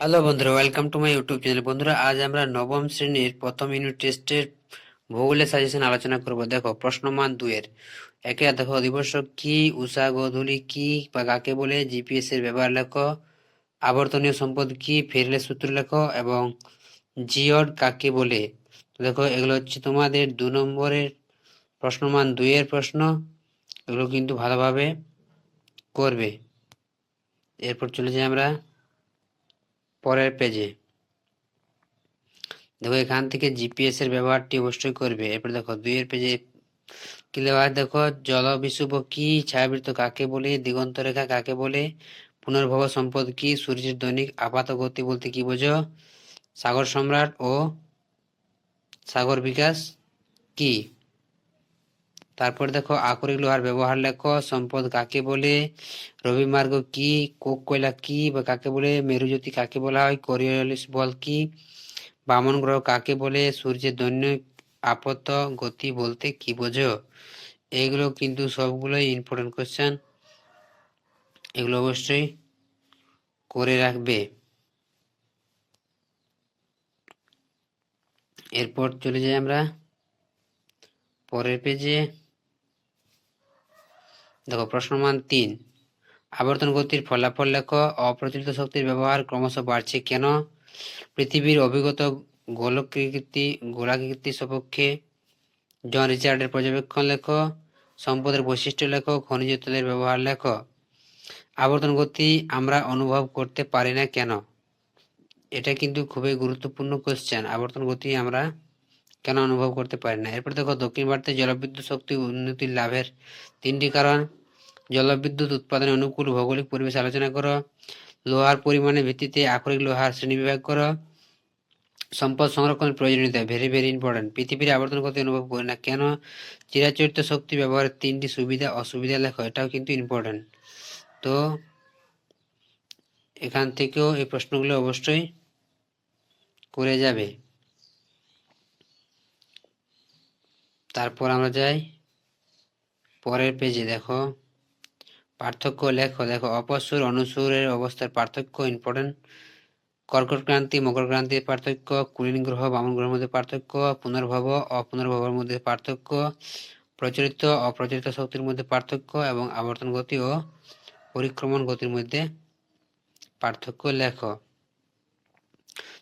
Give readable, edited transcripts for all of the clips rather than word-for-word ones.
Hello বন্ধুরা, welcome to my YouTube channel. বন্ধুরা, আজ আমরা নবম শ্রেণীর প্রথম ইউনিট টেস্টের ভূগোলের সাজেশন আলোচনা করব। দেখো, প্রশ্নমান 2-এর একে দেখো, দিবস কি, উষা গোধূলি কি বা কাকে বলে, জিপিএস এর ব্যবহার লেখো, আবর্তনীয় সম্পদ কি, ফেরেলের সূত্র লেখো এবং জিওড কাকে বলে। তো দেখো, এগুলো হচ্ছে তোমাদের 2 নম্বরের প্রশ্নমান 2-এর প্রশ্ন। এগুলো কিন্তু ভালোভাবে করবে। এরপর চলে যাই আমরা পরের পেজে। দেখো, এখান থেকে জিপিএস এর ব্যবহারটি অবশ্যই করবে। এরপর দেখো 2-এর পেজে কি লেখা আছে, দেখো, জলবিষুব কি, ছায়াবৃত্ত কাকে বলে, দিগন্ত রেখা কাকে বলে, পুনর্ভব সম্পদ কি, সূর্যের দৈনিক আপাত গতি বলতে কি বোঝো, সাগর সম্রাট ও সাগর বিকাশ কি। তারপর দেখো, আকরিক লোহার ব্যবহার লেখো, সম্পদ কাকে বলে, রবিমার্গ কি, কোক কয়লা কি বা কাকে বলে, মেরুজ্যোতি কাকে বলা হয়, করিওলিস বল কি, বামন গ্রহ কাকে বলে, সূর্যের দৈনিক আপত গতি বলতে কি বোঝো। এগুলো কিন্তু সবগুলোই ইম্পর্টেন্ট কোশ্চেন, এগুলো অবশ্যই করে রাখবে। এরপর চলে যাই আমরা পরের পেজে। দেখো, প্রশ্নমান 3, আবর্তন গতির ফলাফল লেখো, অপ্রচলিত শক্তির ব্যবহার ক্রমশ বাড়ছে কেন, পৃথিবীর অভিগত গোলাকৃতি সপক্ষে জন রিচার্ডের পর্যবেক্ষণ লেখো, সম্পদের বৈশিষ্ট্য লেখো, খনিজ তেলের ব্যবহার লেখো, আবর্তন গতি আমরা অনুভব করতে পারি না কেন। এটা কিন্তু খুবই গুরুত্বপূর্ণ কোশ্চেন, আবর্তন গতি আমরা কেন অনুভব করতে পারি না। এরপর দেখো, দক্ষিণ ভারতে জলবিদ্যুৎ শক্তি উন্নতির লাভের 3টি কারণ, জলবিদ্যুৎ উৎপাদনে অনুকূল ভৌগোলিক পরিবেশ আলোচনা করো, লোহার পরিমাণের ভিত্তিতে আকরিক লোহার শ্রেণীবিভাগ করো, সম্পদ সংরক্ষণের প্রয়োজনীয়তা, ভেরি ভেরি ইম্পর্টেন্ট, পৃথিবীর আবর্তন গতি অনুভব করি না কেন, চিরাচরিত শক্তি ব্যবহারের 3টি সুবিধা অসুবিধা লেখো, এটাও কিন্তু ইম্পর্টেন্ট। তো এখান থেকেও এই প্রশ্নগুলো অবশ্যই করে যাবে। তারপর আমরা যাই পরের পেজে। দেখো, পার্থক্য লেখো। দেখো, অপসুর অনুসুরের অবস্থার পার্থক্য ইম্পর্টেন্ট, কর্কট ক্রান্তি মকর ক্রান্তির পার্থক্য, কুলীন গ্রহ বামন গ্রহের মধ্যে পার্থক্য, পুনর্ভব অপুনর্ভবের মধ্যে পার্থক্য, প্রচলিত অপ্রচলিত শক্তির মধ্যে পার্থক্য এবং আবর্তন গতি ও পরিক্রমণ গতির মধ্যে পার্থক্য লেখো।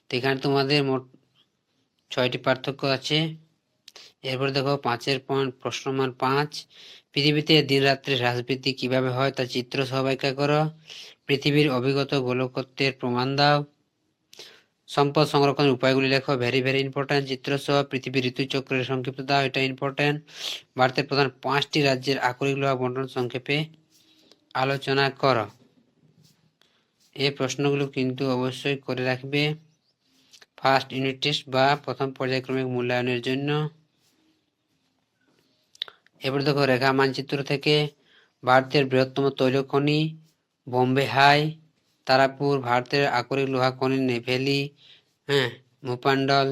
তো এখানে তোমাদের মোট 6টি পার্থক্য আছে। এরপর দেখো, 5-এর পয়েন্ট প্রশ্নমান 5, পৃথিবীতে দিন রাত্রির হ্রাস বৃদ্ধি কিভাবে হয় তা চিত্র সহ ব্যাখ্যা করো, পৃথিবীর অভিগত গোলকত্বের প্রমাণ দাও, সম্পদ সংরক্ষণের উপায়গুলি লেখো, ভেরি ভেরি ইম্পর্টেন্ট, চিত্র সহ পৃথিবীর ঋতুচক্রের সংক্ষিপ্ত দাও, এটা ইম্পর্টেন্ট, ভারতের প্রধান 5টি রাজ্যের আকরিক লোহা বন্টন সংক্ষেপে আলোচনা করো। এই প্রশ্নগুলো কিন্তু অবশ্যই করে রাখবে ফার্স্ট ইউনিট টেস্ট বা প্রথম পর্যায়ক্রমিক মূল্যায়নের জন্য। এবার দেখো, রেখা মানচিত্র থেকে ভারতের বৃহত্তম তৈল খনি বোম্বে হাই, তারাপুর, ভারতের আকরিক লোহা খনি নেভেলি, ভূপান্ডল,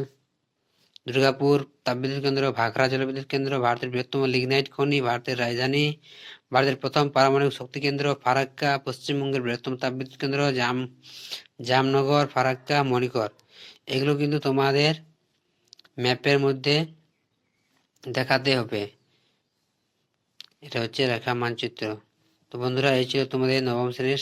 দুর্গাপুর তাপবিদ্যুৎ কেন্দ্র, ভাখরা জলবিদ্যুৎ কেন্দ্র, ভারতের বৃহত্তম লিগনাইট খনি, ভারতের রাজধানী, ভারতের প্রথম পারমাণবিক শক্তি কেন্দ্র ফারাক্কা, পশ্চিমবঙ্গের বৃহত্তম তাপবিদ্যুৎ কেন্দ্র জামনগর, ফারাক্কা, মণিকর। এগুলো কিন্তু তোমাদের ম্যাপের মধ্যে দেখাতে হবে। এটা হচ্ছে রেখা মানচিত্র। তো বন্ধুরা, এই ছিল তোমাদের নবম শ্রেণীর